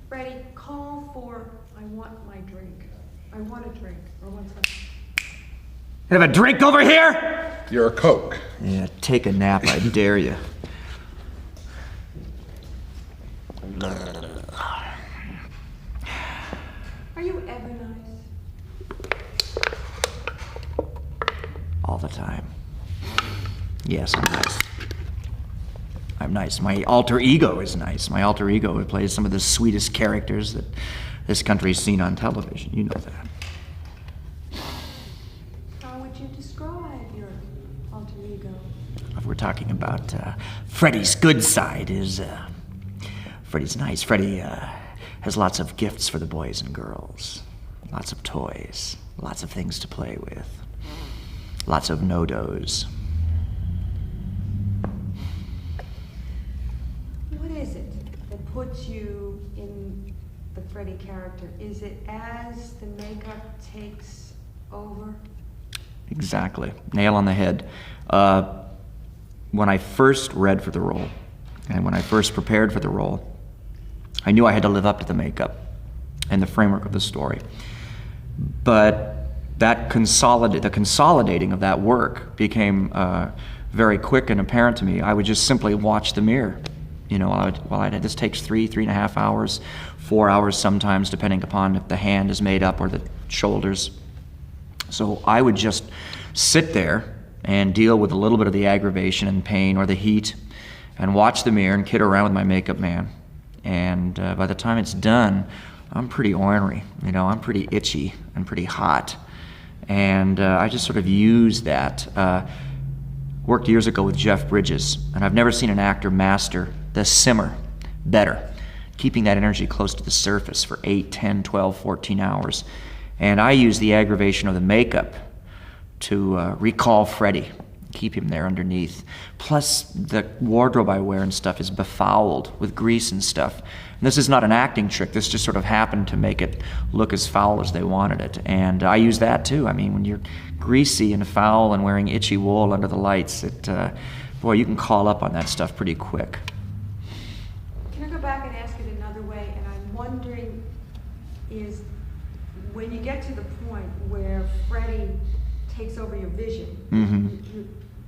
Freddie, call for, I want my drink. I want a drink, or want something. You have a drink over here? You're a Coke. Yeah, take a nap, I dare you. Are you ever nice? All the time. Yes, I'm nice. I'm nice. My alter ego is nice. My alter ego plays some of the sweetest characters that this country's seen on television. You know that. How would you describe your alter ego? If we're talking about Freddie's good side, Freddie's nice. Freddie has lots of gifts for the boys and girls. Lots of toys. Lots of things to play with. Lots of no-dos. What is it that puts you in the Freddie character? Is it as the makeup takes over? Exactly. Nail on the head. When I first read for the role, and when I first prepared for the role, I knew I had to live up to the makeup and the framework of the story. But that the consolidating of that work became very quick and apparent to me. I would just simply watch the mirror. You know, this takes 3.5 hours, 4 hours sometimes, depending upon if the hand is made up or the shoulders. So I would just sit there and deal with a little bit of the aggravation and pain or the heat and watch the mirror and kid around with my makeup man. And by the time it's done, I'm pretty ornery. You know, I'm pretty itchy and pretty hot. And I just sort of use that. Worked years ago with Jeff Bridges, and I've never seen an actor master the simmer better, keeping that energy close to the surface for 8, 10, 12, 14 hours. And I use the aggravation of the makeup to recall Freddie, keep him there underneath. Plus, the wardrobe I wear and stuff is befouled with grease and stuff. And this is not an acting trick. This just sort of happened to make it look as foul as they wanted it. And I use that too. I mean, when you're greasy and foul and wearing itchy wool under the lights, boy, you can call up on that stuff pretty quick. Can I go back and ask it another way? And I'm wondering, is when you get to the point where Freddie takes over your vision,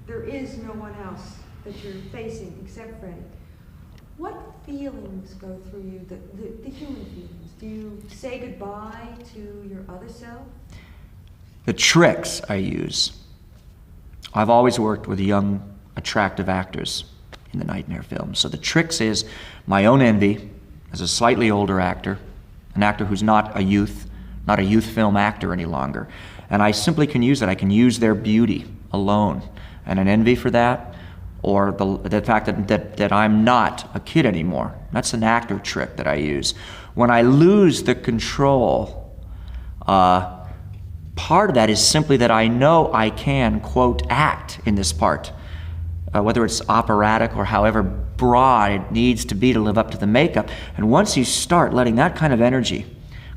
there is no one else that you're facing except Freddie. What feelings go through you, the human feelings? Do you say goodbye to your other self? The tricks I use. I've always worked with young, attractive actors in the Night and Air films. So the tricks is my own envy as a slightly older actor, an actor who's not a youth film actor any longer. And I simply can use that. I can use their beauty alone and an envy for that, or the fact that I'm not a kid anymore. That's an actor trick that I use. When I lose the control, part of that is simply that I know I can, quote, act in this part, whether it's operatic or however broad it needs to be to live up to the makeup. And once you start letting that kind of energy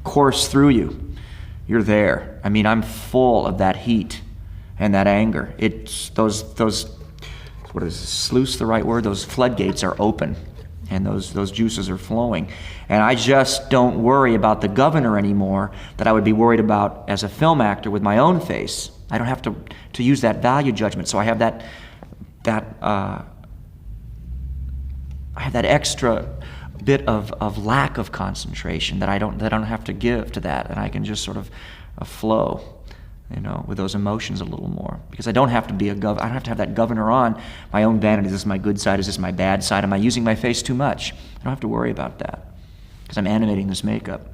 course through you, you're there. I mean, I'm full of that heat and that anger. It's those what is sluice the right word? Those floodgates are open and those juices are flowing. And I just don't worry about the governor anymore that I would be worried about as a film actor with my own face. I don't have to use that value judgment. So I have that extra bit of lack of concentration that I don't have to give to that, and I can just sort of flow, you know, with those emotions a little more, because I don't have to be I don't have to have that governor on my own vanity. Is this my good side? Is this my bad side? Am I using my face too much? I don't have to worry about that because I'm animating this makeup.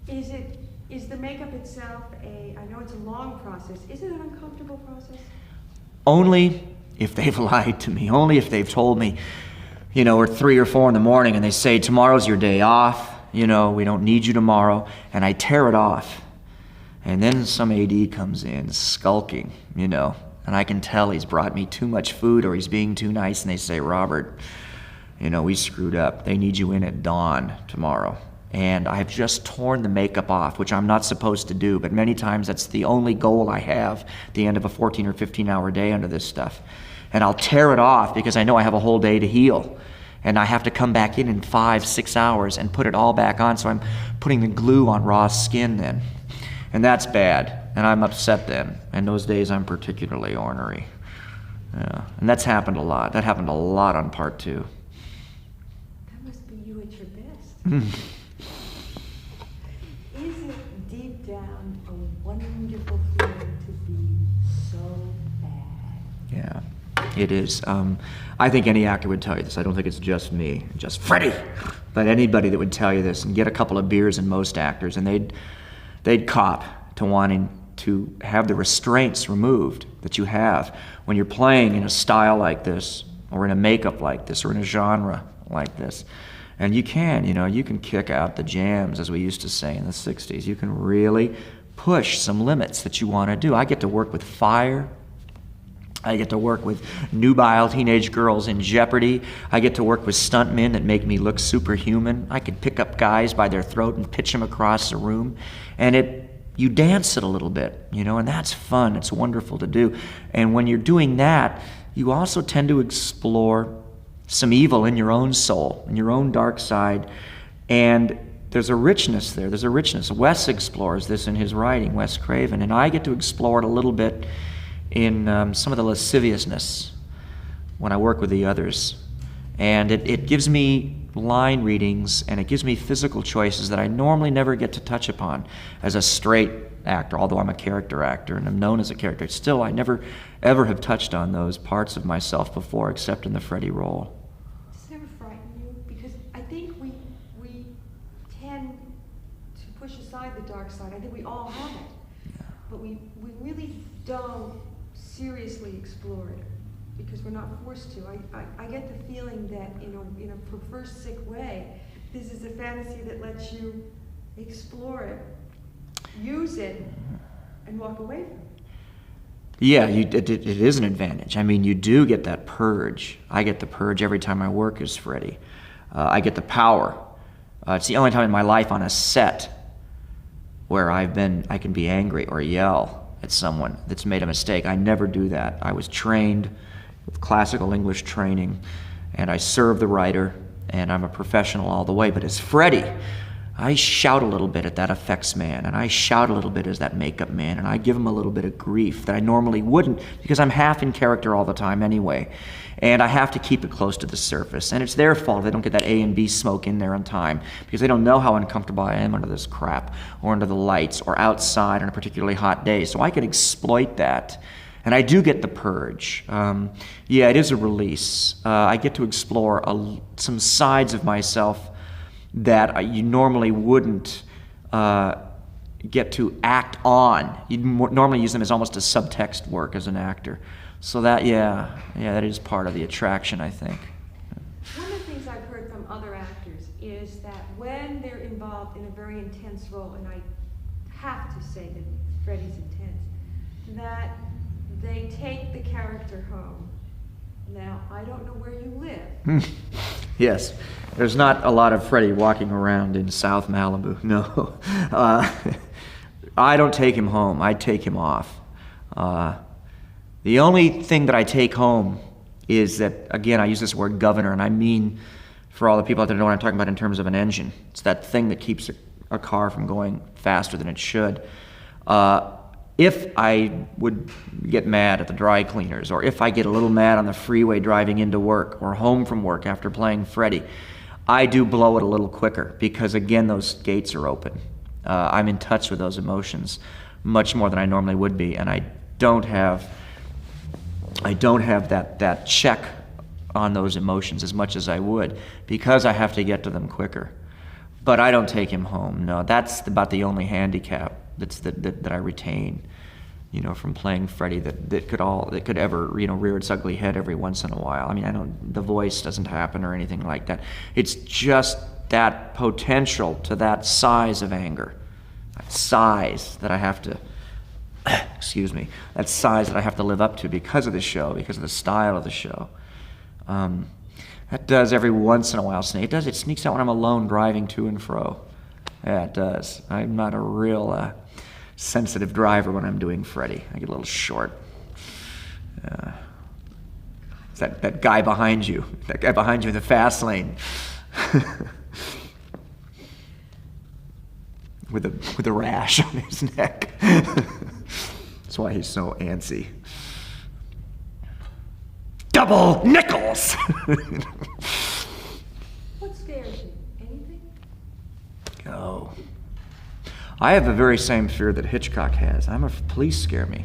Is the makeup itself I know it's a long process. Is it an uncomfortable process? Only if they've lied to me. Only if they've told me, you know, we're 3 or 4 in the morning and they say, tomorrow's your day off, you know, we don't need you tomorrow, and I tear it off. And then some AD comes in skulking, you know, and I can tell he's brought me too much food or he's being too nice, and they say, Robert, you know, we screwed up. They need you in at dawn tomorrow. And I've just torn the makeup off, which I'm not supposed to do, but many times that's the only goal I have at the end of a 14 or 15 hour day under this stuff. And I'll tear it off because I know I have a whole day to heal. And I have to come back in 5-6 hours and put it all back on, so I'm putting the glue on raw skin then. And that's bad, and I'm upset then. And those days I'm particularly ornery. Yeah. And that's happened a lot. That happened a lot on part 2. That must be you at your best. Is it deep down a wonderful feeling to be so bad? Yeah. It is. I think any actor would tell you this. I don't think it's just me, just Freddie, but anybody that would tell you this, and get a couple of beers in most actors, and they'd cop to wanting to have the restraints removed that you have when you're playing in a style like this, or in a makeup like this, or in a genre like this. And you can kick out the jams, as we used to say in the 60s. You can really push some limits that you want to do. I get to work with fire. I get to work with nubile teenage girls in jeopardy. I get to work with stuntmen that make me look superhuman. I can pick up guys by their throat and pitch them across the room. And you dance it a little bit, and that's fun. It's wonderful to do. And when you're doing that, you also tend to explore some evil in your own soul, in your own dark side. And there's a richness there. There's a richness. Wes explores this in his writing, Wes Craven. And I get to explore it a little bit in some of the lasciviousness when I work with the others. And it gives me line readings, and it gives me physical choices that I normally never get to touch upon as a straight actor, although I'm a character actor and I'm known as a character. Still, I never ever have touched on those parts of myself before, except in the Freddie role. Does it ever frighten you? Because I think we tend to push aside the dark side. I think we all have it. Yeah. But we really don't seriously explore it because we're not forced to. I get the feeling that in a perverse, sick way, this is a fantasy that lets you explore it, use it, and walk away from it. Yeah, it is an advantage. I mean, you do get that purge. I get the purge every time I work as Freddie. I get the power. It's the only time in my life on a set where I can be angry or yell at someone that's made a mistake. I never do that. I was trained with classical English training, and I serve the writer, and I'm a professional all the way. But as Freddie, I shout a little bit at that effects man, and I shout a little bit as that makeup man, and I give him a little bit of grief that I normally wouldn't, because I'm half in character all the time anyway. And I have to keep it close to the surface. And it's their fault if they don't get that A and B smoke in there on time, because they don't know how uncomfortable I am under this crap, or under the lights, or outside on a particularly hot day. So I can exploit that. And I do get the purge. Yeah, it is a release. I get to explore some sides of myself that you normally wouldn't get to act on. You'd normally use them as almost a subtext work as an actor. So that is part of the attraction, I think. One of the things I've heard from other actors is that when they're involved in a very intense role, and I have to say that Freddie's intense, that they take the character home. Now, I don't know where you live. Yes. There's not a lot of Freddie walking around in South Malibu. No. I don't take him home. I take him off. The only thing that I take home is that, again, I use this word governor, and I mean, for all the people out there that know what I'm talking about in terms of an engine. It's that thing that keeps a car from going faster than it should. If I would get mad at the dry cleaners, or if I get a little mad on the freeway driving into work or home from work after playing Freddie, I do blow it a little quicker because, again, those gates are open. I'm in touch with those emotions much more than I normally would be, and I don't have that check on those emotions as much as I would because I have to get to them quicker. But I don't take him home. No, that's about the only handicap that I retain, from playing Freddie that could ever rear its ugly head every once in a while. I mean, the voice doesn't happen or anything like that. It's just that potential to that size of anger, that size that I have to, that size that I have to live up to because of the show, because of the style of the show. That does every once in a while sneak. It sneaks out when I'm alone driving to and fro. Yeah, it does. I'm not a real sensitive driver when I'm doing Freddie. I get a little short. It's that guy behind you. That guy behind you in the fast lane. with a rash on his neck. That's why he's so antsy. Double nickels! What scares you? Anything? Oh. I have the very same fear that Hitchcock has. Police scare me.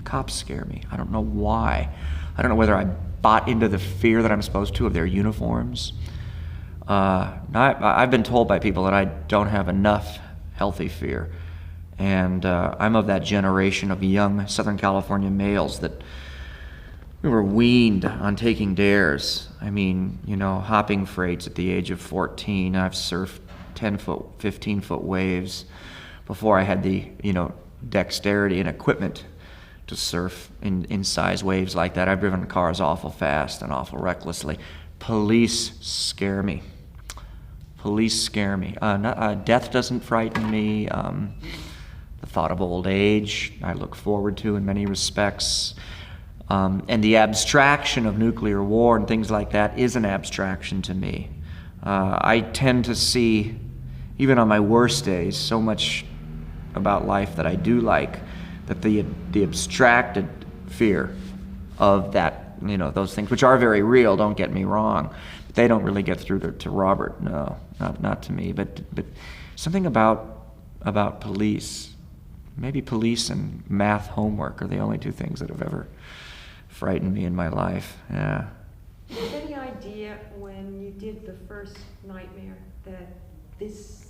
Cops scare me. I don't know why. I don't know whether I bought into the fear that I'm supposed to of their uniforms. I've been told by people that I don't have enough healthy fear. And I'm of that generation of young Southern California males that we were weaned on taking dares. I mean, hopping freights at the age of 14. I've surfed 10-foot, 15-foot waves before I had the, dexterity and equipment to surf in size waves like that. I've driven cars awful fast and awful recklessly. Police scare me. Police scare me. Death doesn't frighten me. The thought of old age I look forward to in many respects. And the abstraction of nuclear war and things like that is an abstraction to me. I tend to see, even on my worst days, so much about life that I do like, that the abstracted fear of that, those things, which are very real, don't get me wrong, but they don't really get through to Robert. No, not to me. But something about police, maybe police and math homework are the only two things that have ever frightened me in my life. Yeah. Any idea when you did the first Nightmare that this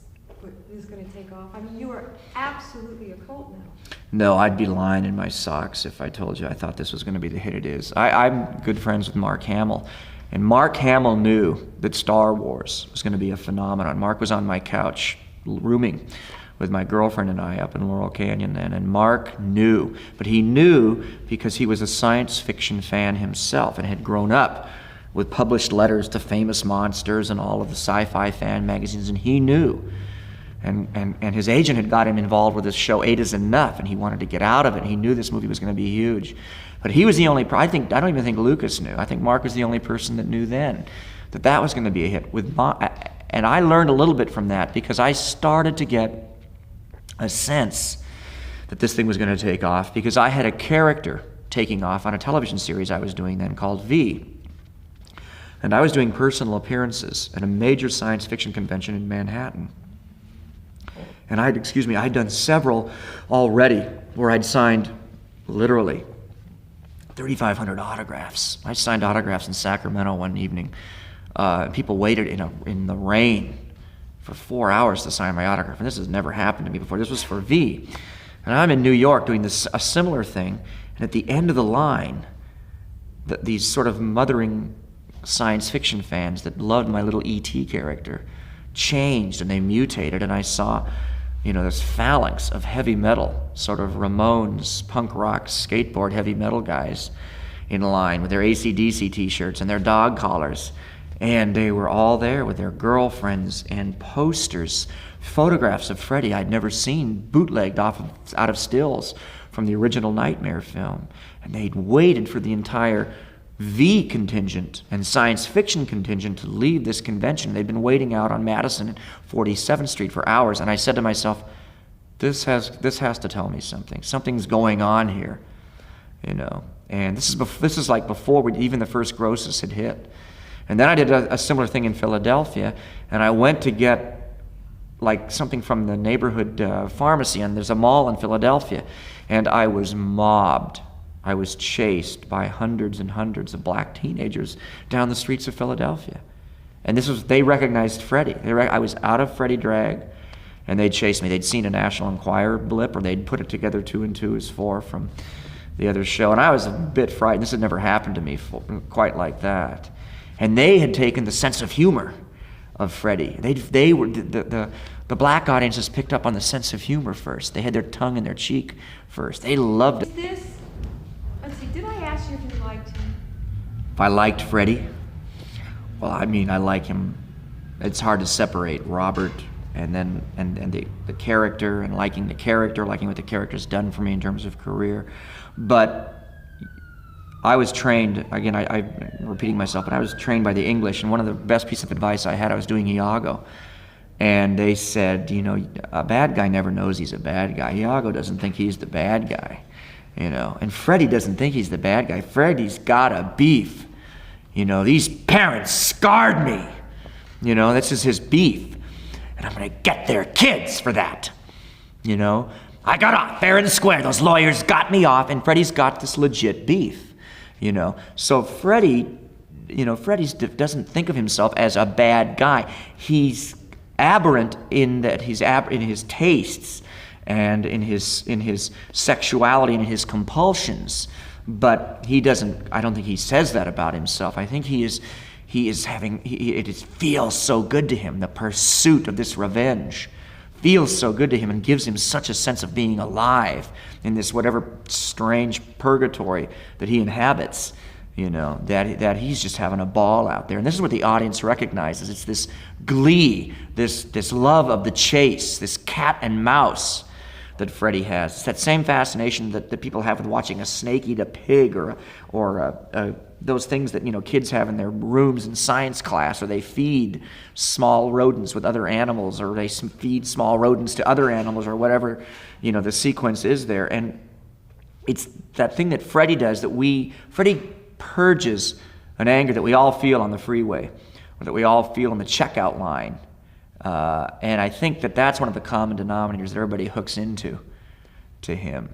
is going to take off? I mean, you are absolutely a cult now. No, I'd be lying in my socks if I told you I thought this was going to be the hit it is. I'm good friends with Mark Hamill, and Mark Hamill knew that Star Wars was going to be a phenomenon. Mark was on my couch rooming with my girlfriend and I up in Laurel Canyon then, and Mark knew, but he knew because he was a science fiction fan himself and had grown up with published letters to Famous Monsters and all of the sci-fi fan magazines, and he knew. And his agent had got him involved with this show, 8 is Enough, and he wanted to get out of it. He knew this movie was going to be huge. But he was the only, I don't even think Lucas knew. I think Mark was the only person that knew then that was going to be a hit. And I learned a little bit from that because I started to get a sense that this thing was going to take off because I had a character taking off on a television series I was doing then called V. And I was doing personal appearances at a major science fiction convention in Manhattan. And I'd done several already where I'd signed literally 3,500 autographs. I signed autographs in Sacramento one evening. People waited in the rain for 4 hours to sign my autograph. And this has never happened to me before. This was for V. And I'm in New York doing a similar thing. And at the end of the line, these sort of mothering science fiction fans that loved my little E.T. character changed and they mutated. And I saw this phalanx of heavy metal, sort of Ramones, punk rock, skateboard heavy metal guys in line with their AC/DC t-shirts and their dog collars. And they were all there with their girlfriends and posters, photographs of Freddy I'd never seen, bootlegged out of stills from the original Nightmare film. And they'd waited for the entire V contingent and science fiction contingent to leave this convention. They'd been waiting out on Madison and 47th Street for hours, and I said to myself, this has to tell me something. Something's going on here, And this is like before even the first grosses had hit. And then I did a similar thing in Philadelphia, and I went to get like something from the neighborhood pharmacy, and there's a mall in Philadelphia, and I was mobbed. I was chased by hundreds and hundreds of black teenagers down the streets of Philadelphia. And they recognized Freddy. I was out of Freddy drag, and they'd chased me. They'd seen a National Enquirer blip, or they'd put it together 2 and 2 is 4 from the other show. And I was a bit frightened. This had never happened to me quite like that. And they had taken the sense of humor of Freddy. They were the black audiences picked up on the sense of humor first. They had their tongue in their cheek first. They loved it. Let's see, did I ask you if you liked him? If I liked Freddy? Well, I like him. It's hard to separate Robert and the character, and liking the character, liking what the character's done for me in terms of career. But I was trained, again, I'm repeating myself, but I was trained by the English, and one of the best pieces of advice I had, I was doing Iago. And they said, a bad guy never knows he's a bad guy. Iago doesn't think he's the bad guy, And Freddy doesn't think he's the bad guy. Freddy's got a beef. These parents scarred me. This is his beef. And I'm going to get their kids for that. I got off fair and square. Those lawyers got me off, and Freddy's got this legit beef. So Freddy, doesn't think of himself as a bad guy. He's aberrant in that he's in his tastes and in his sexuality and in his compulsions, but he doesn't. I don't think he says that about himself. I think it feels so good to him. The pursuit of this revenge feels so good to him and gives him such a sense of being alive in this whatever strange purgatory that he inhabits. That he's just having a ball out there. And this is what the audience recognizes. It's this glee, this love of the chase, this cat and mouse that Freddy has. It's that same fascination that people have with watching a snake eat a pig or those things that kids have in their rooms in science class, or they feed small rodents with other animals, or they feed small rodents to other animals, or whatever the sequence is there. And it's that thing that Freddy does Freddy purges an anger that we all feel on the freeway, or that we all feel in the checkout line. And I think that's one of the common denominators that everybody hooks into to him.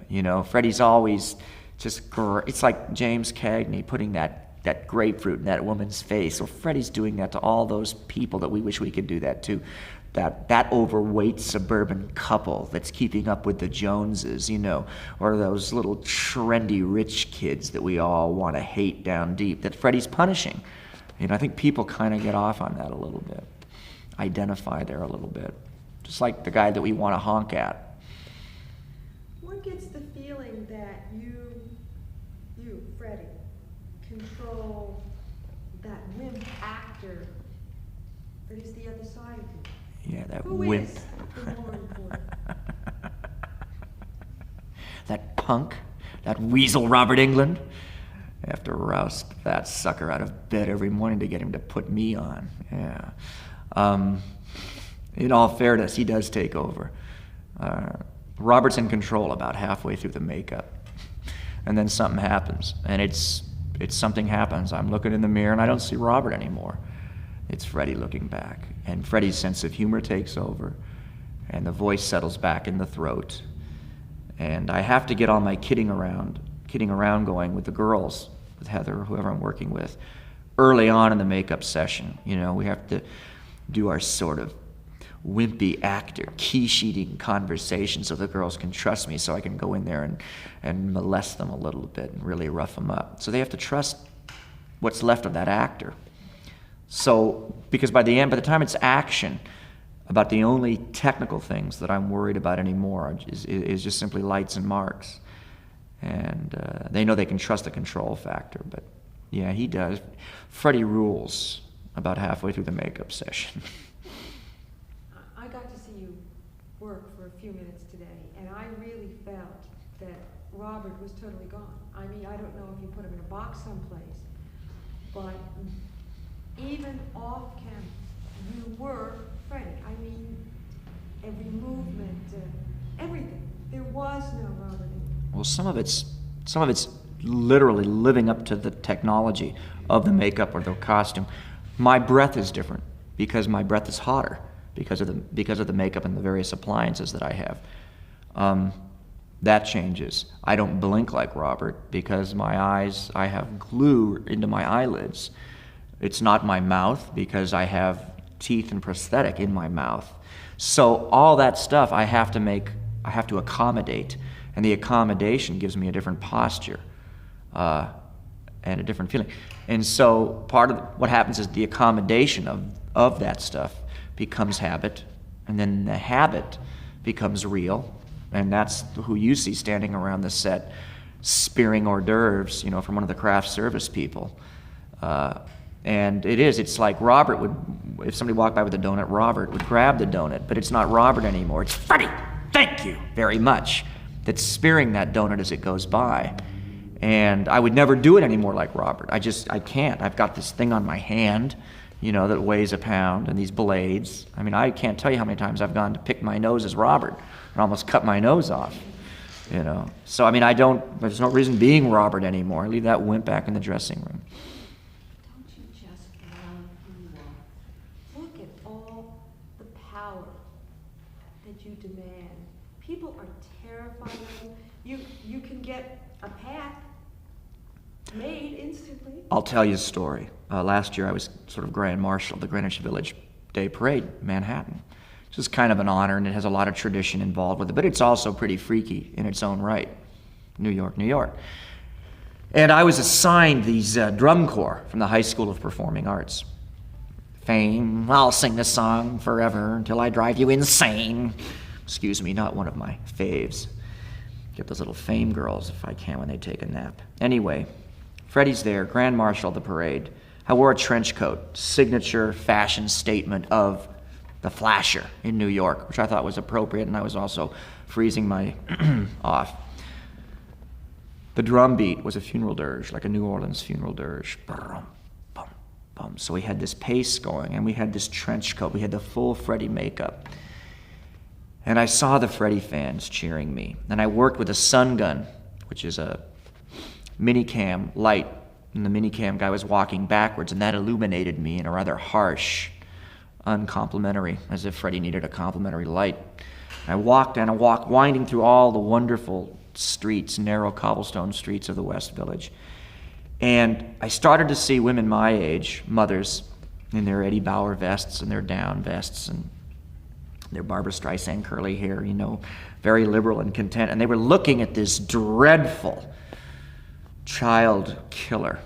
Freddy's always just, it's like James Cagney putting that grapefruit in that woman's face, or Freddy's doing that to all those people that we wish we could do that to. That overweight suburban couple that's keeping up with the Joneses, or those little trendy rich kids that we all want to hate down deep, that Freddy's punishing. I think people kind of get off on that a little bit, identify there a little bit, just like the guy that we want to honk at. One gets the feeling that you, Freddy, control that wimp actor that is the other side of you. Yeah, that Who wimp. is the more important? That punk, that weasel Robert England. I have to roust that sucker out of bed every morning to get him to put me on. Yeah. In all fairness, he does take over. Robert's in control about halfway through the makeup. And then something happens. And it's something happens. I'm looking in the mirror and I don't see Robert anymore. It's Freddy looking back. And Freddy's sense of humor takes over. And the voice settles back in the throat. And I have to get all my kidding around going with the girls, with Heather or whoever I'm working with, early on in the makeup session. We have to do our sort of wimpy actor, key-sheeting conversation so the girls can trust me, so I can go in there and molest them a little bit and really rough them up. So they have to trust what's left of that actor. So, because by the time it's action, about the only technical things that I'm worried about anymore is just simply lights and marks. And they know they can trust the control factor, but yeah, he does. Freddy rules about halfway through the makeup session. I got to see you work for a few minutes today, and I really felt that Robert was totally gone. I mean, I don't know if you put him in a box someplace, but even off camera, you were Freddy. I mean, every movement, everything. There was no Robert. Well, some of it's literally living up to the technology of the makeup or the costume. My breath is different because my breath is hotter because of the makeup and the various appliances that I have. That changes. I don't blink like Robert because I have glue into my eyelids. It's not my mouth because I have teeth and prosthetic in my mouth. So all that stuff I have to accommodate, and the accommodation gives me a different posture and a different feeling. And so part of what happens is the accommodation of that stuff becomes habit, and then the habit becomes real, and that's who you see standing around the set spearing hors d'oeuvres, from one of the craft service people. And it's like Robert if somebody walked by with a donut, Robert would grab the donut, but it's not Robert anymore. It's Freddy, thank you very much, that's spearing that donut as it goes by. And I would never do it anymore like Robert. I can't. I've got this thing on my hand, that weighs a pound, and these blades. I mean, I can't tell you how many times I've gone to pick my nose as Robert and almost cut my nose off, So, I mean, there's no reason being Robert anymore. I leave that wimp back in the dressing room. Don't you just love who you are? Look at all the power that you demand. People are terrified of you. You can get a path made instantly. I'll tell you a story. Last year I was sort of Grand Marshal of the Greenwich Village Day Parade, Manhattan. It's just kind of an honor, and it has a lot of tradition involved with it, but it's also pretty freaky in its own right. New York, New York. And I was assigned these drum corps from the High School of Performing Arts. Fame, I'll sing this song forever until I drive you insane. Excuse me, not one of my faves. Get those little Fame girls if I can when they take a nap. Anyway, Freddie's there, Grand Marshal of the parade. I wore a trench coat, signature fashion statement of the Flasher in New York, which I thought was appropriate, and I was also freezing my off. The drum beat was a funeral dirge, like a New Orleans funeral dirge. Bum, bum, bum. So we had this pace going, and we had this trench coat. We had the full Freddie makeup. And I saw the Freddie fans cheering me. And I worked with a sun gun, which is a minicam light. And the minicam guy was walking backwards, and that illuminated me in a rather harsh, uncomplimentary, as if Freddie needed a complimentary light. I walked winding through all the wonderful streets, narrow cobblestone streets of the West Village. And I started to see women my age, mothers, in their Eddie Bauer vests and their down vests and their Barbra Streisand curly hair, very liberal and content. And they were looking at this dreadful child killer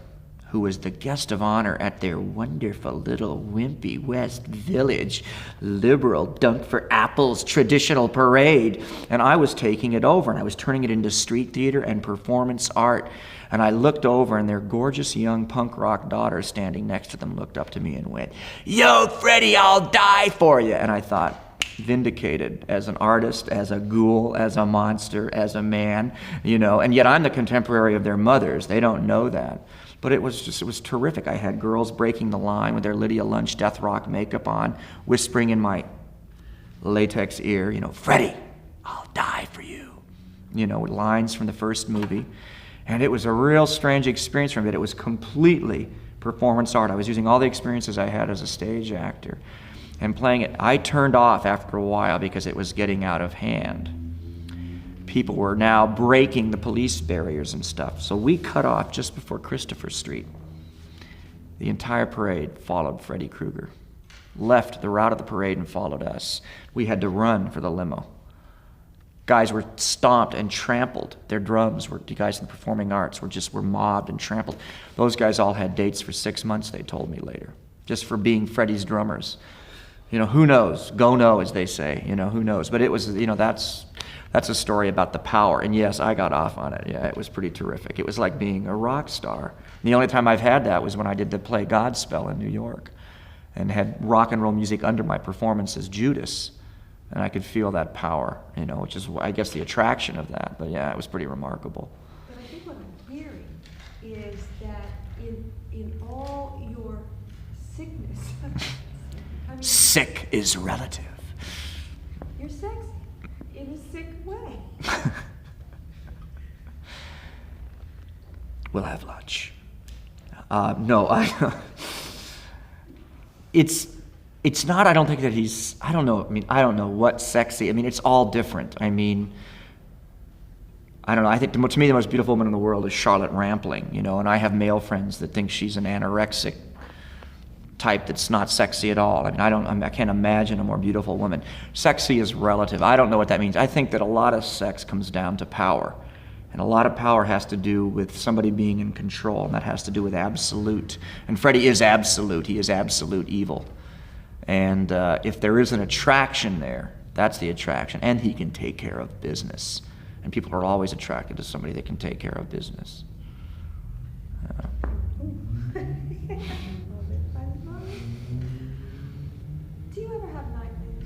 who was the guest of honor at their wonderful little wimpy West Village liberal dunk for apples traditional parade. And I was taking it over, and I was turning it into street theater and performance art. And I looked over, and their gorgeous young punk rock daughter standing next to them looked up to me and went, "Yo, Freddie, I'll die for you." And I thought, vindicated as an artist, as a ghoul, as a monster, as a man, and yet I'm the contemporary of their mothers. They don't know that. But it was terrific. I had girls breaking the line with their Lydia Lunch death rock makeup on, whispering in my latex ear, "Freddie, I'll die for you," with lines from the first movie. And it was a real strange experience for me, but it was completely performance art. I was using all the experiences I had as a stage actor and playing it. I turned off after a while because it was getting out of hand. People were now breaking the police barriers and stuff. So we cut off just before Christopher Street. The entire parade followed Freddy Krueger, left the route of the parade and followed us. We had to run for the limo. Guys were stomped and trampled. Their drums the guys in the performing arts were mobbed and trampled. Those guys all had dates for 6 months, they told me later, just for being Freddy's drummers. Who knows? Go know, as they say. Who knows? But it was, that's a story about the power. And yes, I got off on it. Yeah, it was pretty terrific. It was like being a rock star. And the only time I've had that was when I did the play Godspell in New York and had rock and roll music under my performance as Judas. And I could feel that power, which is, I guess, the attraction of that. But yeah, it was pretty remarkable. But I think what I'm hearing is that in all your sickness, sick is relative. You're sexy in a sick way. We'll have lunch. No, it's not, I don't think that I don't know, I don't know what's sexy. It's all different. I don't know, I think to me the most beautiful woman in the world is Charlotte Rampling, and I have male friends that think she's an anorexic type that's not sexy at all. I can't imagine a more beautiful woman. Sexy is relative. I don't know what that means. I think that a lot of sex comes down to power. And a lot of power has to do with somebody being in control, and that has to do with absolute. And Freddie is absolute. He is absolute evil. And if there is an attraction there, that's the attraction. And he can take care of business. And people are always attracted to somebody that can take care of business. Do you ever have nightmares?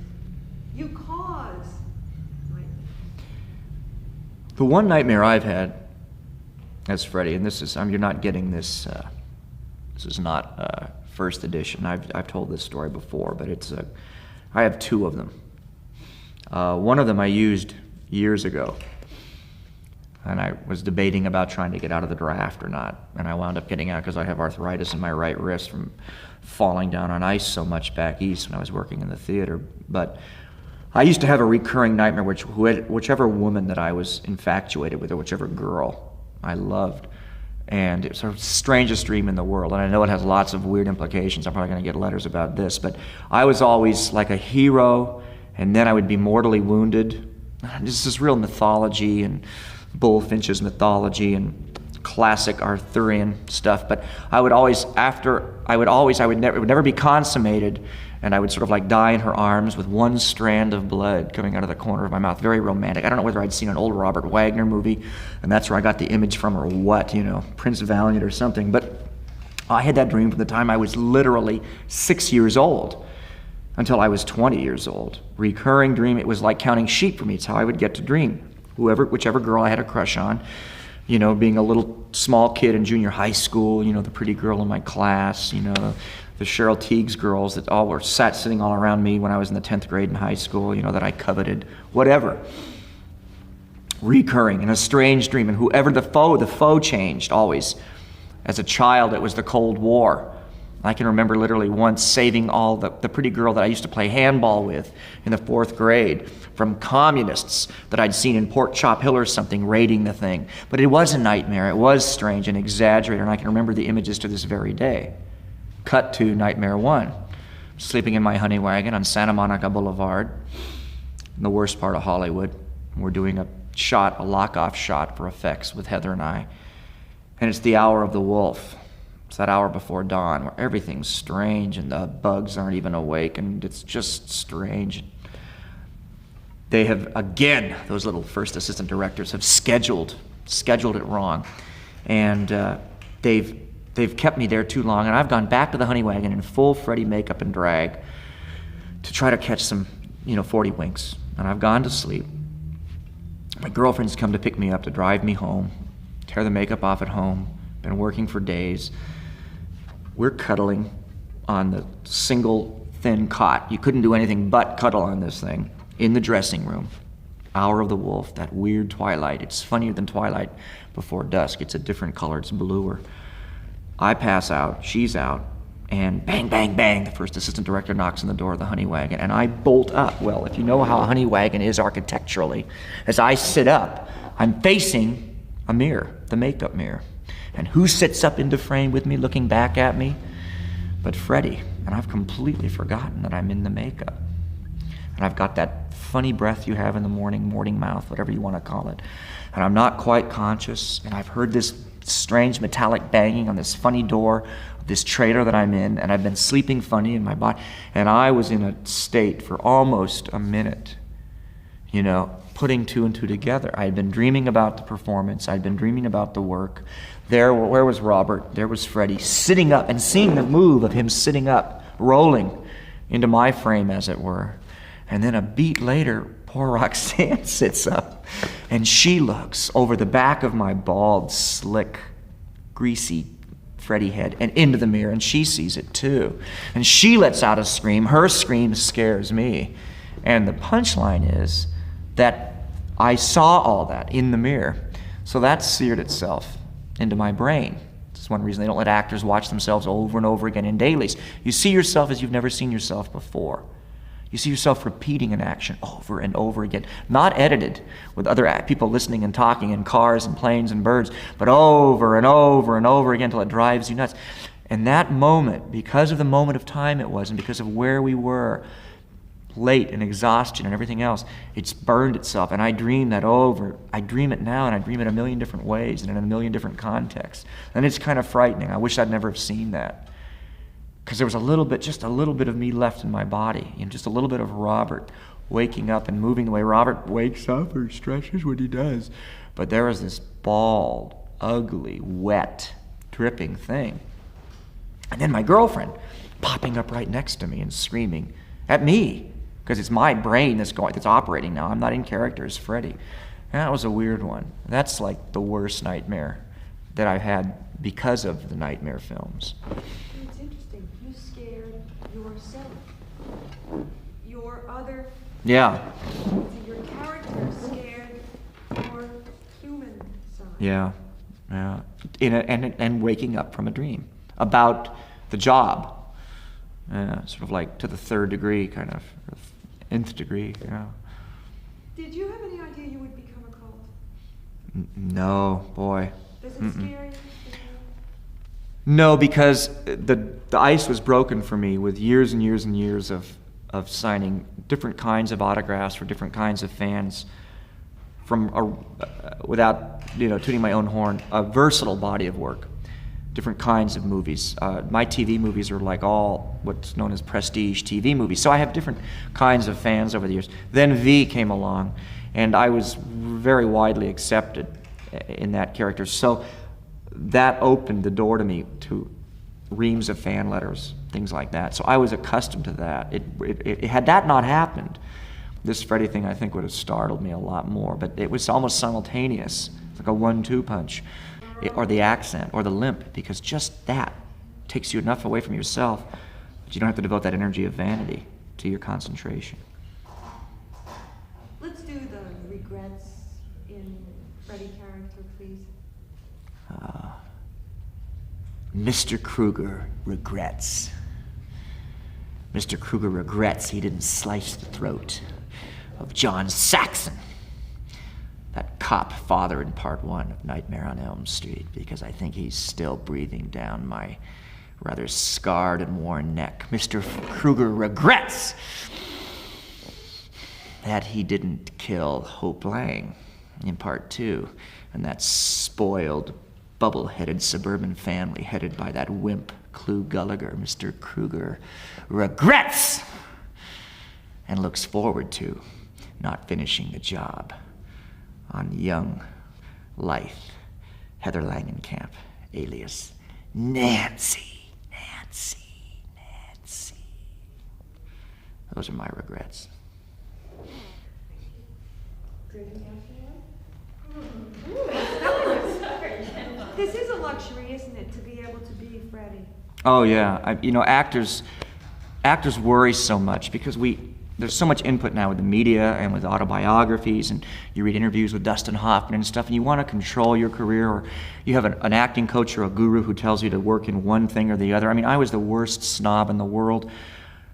You cause nightmares. The one nightmare I've had, as Freddy. And this is, you're not getting this, this is not first edition. I've told this story before, but I have two of them. One of them I used years ago, and I was debating about trying to get out of the draft or not, and I wound up getting out because I have arthritis in my right wrist from falling down on ice so much back east when I was working in the theater. But I used to have a recurring nightmare, whichever woman that I was infatuated with, or whichever girl I loved, and it was the strangest dream in the world. And I know it has lots of weird implications. I'm probably going to get letters about this, but I was always like a hero, and then I would be mortally wounded. This is real mythology and Bullfinch's mythology and classic Arthurian stuff. But I would never be consummated, and I would sort of like die in her arms with one strand of blood coming out of the corner of my mouth. Very romantic. I don't know whether I'd seen an old Robert Wagner movie, and that's where I got the image from, or what, Prince Valiant or something. But I had that dream from the time I was literally 6 years old until I was 20 years old. Recurring dream. It was like counting sheep for me. It's how I would get to dream. Whichever girl I had a crush on, being a little small kid in junior high school, the pretty girl in my class, the Cheryl Tiegs girls that all were sitting all around me when I was in the 10th grade in high school, that I coveted, whatever. Recurring in a strange dream, and whoever the foe changed always. As a child, it was the Cold War. I can remember literally once saving all the pretty girl that I used to play handball with in the 4th grade from communists that I'd seen in Port Chop Hill or something raiding the thing. But it was a nightmare. It was strange and exaggerated, and I can remember the images to this very day. Cut to Nightmare 1. Sleeping in my honey wagon on Santa Monica Boulevard, in the worst part of Hollywood. We're doing a lock-off shot for effects with Heather and I. And it's the hour of the wolf. It's that hour before dawn where everything's strange and the bugs aren't even awake, and it's just strange. They have, again, those little first assistant directors have scheduled it wrong. And they've kept me there too long, and I've gone back to the honey wagon in full Freddy makeup and drag to try to catch some, 40 winks. And I've gone to sleep. My girlfriend's come to pick me up to drive me home, tear the makeup off at home, been working for days. We're cuddling on the single thin cot. You couldn't do anything but cuddle on this thing in the dressing room. Hour of the wolf, that weird twilight. It's funnier than twilight before dusk. It's a different color. It's bluer. I pass out. She's out. And bang, bang, bang, the first assistant director knocks on the door of the honey wagon, and I bolt up. Well, if you know how a honey wagon is architecturally, as I sit up, I'm facing a mirror, the makeup mirror. And who sits up into frame with me looking back at me? But Freddy. And I've completely forgotten that I'm in the makeup. And I've got that funny breath you have in the morning mouth, whatever you want to call it. And I'm not quite conscious, and I've heard this strange metallic banging on this funny door of this trailer that I'm in, and I've been sleeping funny in my body. And I was in a state for almost a minute, putting two and two together. I had been dreaming about the performance. I'd been dreaming about the work. Where was Robert? There was Freddy, sitting up and seeing the move of him sitting up, rolling into my frame, as it were. And then a beat later, poor Roxanne sits up, and she looks over the back of my bald, slick, greasy Freddy head and into the mirror, and she sees it too. And she lets out a scream. Her scream scares me. And the punchline is that I saw all that in the mirror. So that seared itself into my brain. This is one reason they don't let actors watch themselves over and over again in dailies. You see yourself as you've never seen yourself before. You see yourself repeating an action over and over again, not edited with other people listening and talking in cars and planes and birds, but over and over and over again until it drives you nuts. And that moment, because of the moment of time it was, and because of where we were, late and exhaustion and everything else, it's burned itself. And I dream that over. I dream it now, and I dream it a million different ways and in a million different contexts. And it's kind of frightening. I wish I'd never have seen that. Because there was just a little bit of me left in my body, just a little bit of Robert waking up and moving the way Robert wakes up or stretches when he does. But there was this bald, ugly, wet, dripping thing. And then my girlfriend popping up right next to me and screaming at me, because it's my brain that's operating now. I'm not in character as Freddy. That was a weird one. That's like the worst nightmare that I've had because of the nightmare films. It's interesting. You scared yourself. Your other. Yeah. Your character scared your human side. Yeah. Yeah. And waking up from a dream about the job. Sort of like to the third degree, kind of, or nth degree. Yeah. Did you have any idea you would become a cult? No, boy. Does it scare you? No, because the ice was broken for me with years and years and years of signing different kinds of autographs for different kinds of fans, from without tooting my own horn, a versatile body of work, different kinds of movies. My TV movies are like all what's known as prestige TV movies, so I have different kinds of fans over the years. Then V came along, and I was very widely accepted in that character. So that opened the door to me to reams of fan letters, things like that. So I was accustomed to that. Had that not happened, this Freddy thing I think would have startled me a lot more. But it was almost simultaneous. It's like a 1-2 punch, or the accent, or the limp, because just that takes you enough away from yourself that you don't have to devote that energy of vanity to your concentration. Let's do the regrets in Freddy character, please. Mr. Krueger regrets. Mr. Krueger regrets he didn't slice the throat of John Saxon, that cop father in part 1 of Nightmare on Elm Street, because I think he's still breathing down my rather scarred and worn neck. Mr. Krueger regrets that he didn't kill Hope Lang in part 2, and that spoiled, bubble-headed suburban family headed by that wimp Clu Gulliger. Mr. Krueger regrets and looks forward to not finishing the job on young, lithe Heather Langenkamp, alias Nancy. Those are my regrets. This is a luxury, isn't it, to be able to be Freddy? Oh yeah, actors worry so much because there's so much input now with the media and with autobiographies, and you read interviews with Dustin Hoffman and stuff, and you want to control your career, or you have an acting coach or a guru who tells you to work in one thing or the other. I mean, I was the worst snob in the world.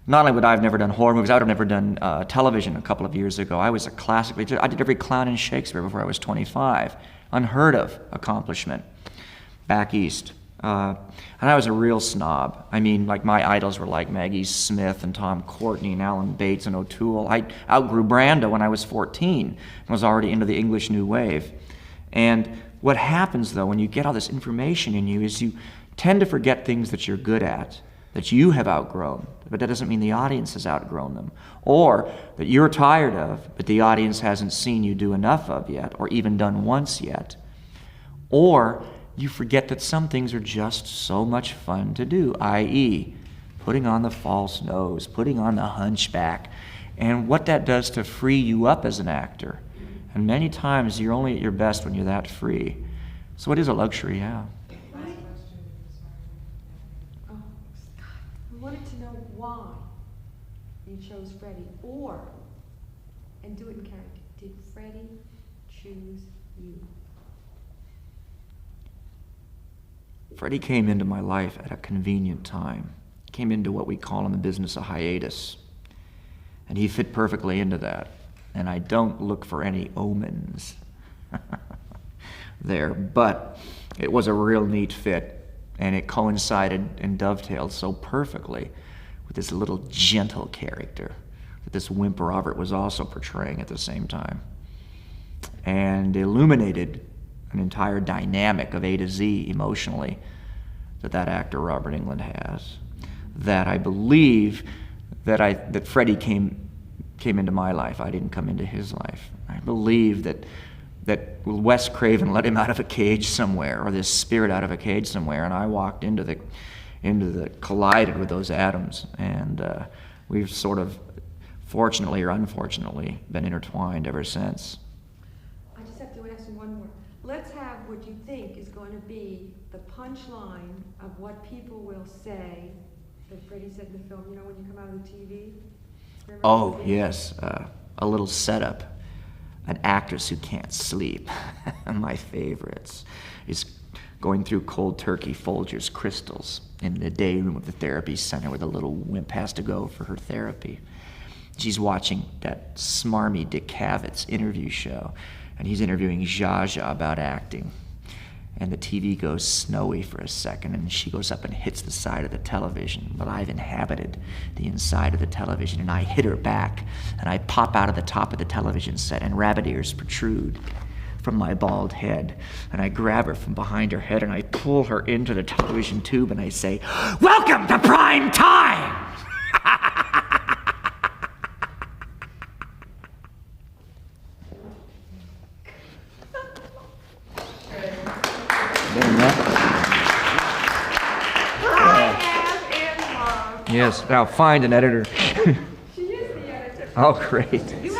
Not only would I have never done horror movies, I would have never done television a couple of years ago. I was I did every clown in Shakespeare before I was 25. Unheard of accomplishment back east. And I was a real snob. I mean, like, my idols were like Maggie Smith and Tom Courtenay and Alan Bates and O'Toole. I outgrew Brando when I was 14 and was already into the English New Wave. And what happens, though, when you get all this information in you is you tend to forget things that you're good at, that you have outgrown, but that doesn't mean the audience has outgrown them. Or that you're tired of, but the audience hasn't seen you do enough of yet, or even done once yet. Or you forget that some things are just so much fun to do, i.e., putting on the false nose, putting on the hunchback, and what that does to free you up as an actor. And many times you're only at your best when you're that free. So it is a luxury, yeah. Oh, I wanted to know why you chose Freddy, and do it in character. Did Freddy choose you? Freddie came into my life at a convenient time. Came into what we call in the business a hiatus. And he fit perfectly into that. And I don't look for any omens there, but it was a real neat fit, and it coincided and dovetailed so perfectly with this little gentle character that this wimp Robert was also portraying at the same time, and illuminated an entire dynamic of A to Z emotionally that actor Robert Englund has, that I believe that Freddie came into my life. I didn't come into his life. I believe that Wes Craven let him out of a cage somewhere, or this spirit out of a cage somewhere, and I walked into the collided with those atoms, and we've sort of, fortunately or unfortunately, been intertwined ever since. I just have to ask you one more. Let's have what you think is going to be the punchline of what people will say that Freddie said in the film, you know, when you come out of the TV? Remember Oh, the- yes. A little setup. An actress who can't sleep. My favorites. Is going through cold turkey Folgers crystals in the day room of the therapy center where the little wimp has to go for her therapy. She's watching that smarmy Dick Cavett's interview show, and he's interviewing Zsa Zsa about acting. And the TV goes snowy for a second, and she goes up and hits the side of the television. But I've inhabited the inside of the television, and I hit her back, and I pop out of the top of the television set, and rabbit ears protrude from my bald head. And I grab her from behind her head, and I pull her into the television tube, and I say, "Welcome to prime time!" I am in love. Yes, now find an editor. She is the editor. Oh, great. You